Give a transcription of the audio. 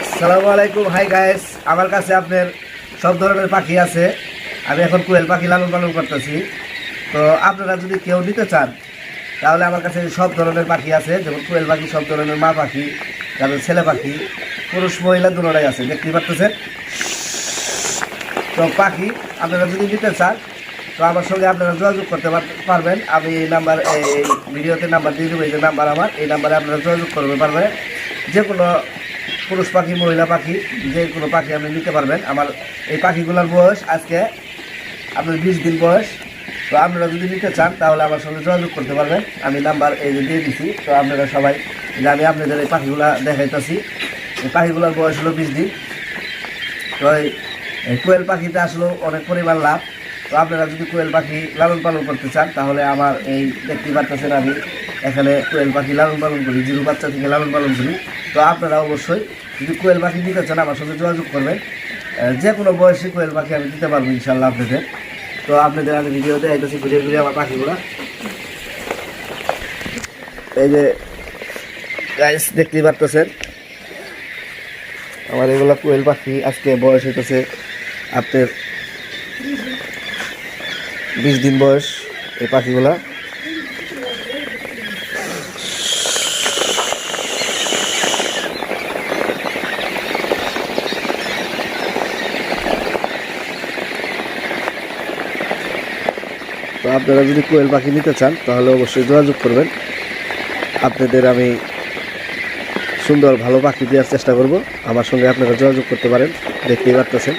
আসসালামু আলাইকুম, hi guys. আমার কাছে আপনার সব ধরনের পাখি আছে। আমি এখন কোয়েল পাখি লালন পালন করতেছি। তো আপনারা যদি কেউ নিতে চান তাহলে আমার কাছে সব ধরনের পাখি আছে, যেমন কোয়েল পাখি, সব ধরনের মা পাখি, তারপরে ছেলে পাখি, পুরুষ মহিলা দুটোটাই আছে, দেখতেই পারতেছেন। তো পাখি আপনারা যদি নিতে চান তো আমার সঙ্গে আপনারা যোগাযোগ করতে পারবেন। আমি এই নাম্বার, এই ভিডিওতে নাম্বার দিয়ে দেবো, এই যে নাম্বার আমার, এই নাম্বারে আপনারা যোগাযোগ করতে পারবেন। যে কোনো পুরুষ পাখি, মহিলা পাখি, যে কোনো পাখি আপনি নিতে পারবেন। আমার এই পাখিগুলোর বয়স আজকে আপনার 20 দিন বয়স। তো আপনারা যদি নিতে চান তাহলে আমার সঙ্গে যোগাযোগ করতে পারবেন। আমি নাম্বার এই যে দিয়ে দিচ্ছি। তো আপনারা সবাই, যে আমি আপনাদের এই পাখিগুলা দেখাইতেছি, এই পাখিগুলোর বয়স হলো 20 দিন। তো এই কোয়েল পাখিতে আসলেও অনেক পরিমাণ লাভ। তো আপনারা যদি কোয়েল পাখি লালন পালন করতে চান তাহলে আমার এই দেখতে পাচ্ছেন, আমি এখানে কোয়েল পাখি লালন পালন করি, জিরো বাচ্চা থেকে লালন পালন করি। তো আপনারা অবশ্যই যদি কোয়েল পাখি নিতে চান আমার সঙ্গে যোগাযোগ করবেন। যে কোনো বয়সী কোয়েল পাখি আমি দিতে পারবো ইনশাল্লাহ আপনাদের। তো আপনাদের আমি ভিডিও দেখাইতেছি ঘুরে ঘুরে আমার পাখিগুলো। এই যে গাইস দেখতেই পারতেছেন, আমার এগুলো কোয়েল পাখি। আজকে বয়স হইতেছে আপনার 20 দিন বয়স এই পাখিগুলা। তো আপনারা যদি কোয়েল পাখি নিতে চান তাহলে অবশ্যই যোগাযোগ করবেন। আপনাদের আমি সুন্দর ভালো পাখি দেওয়ার চেষ্টা করব। আমার সঙ্গে আপনারা যোগাযোগ করতে পারেন, দেখতেই পারতেছেন।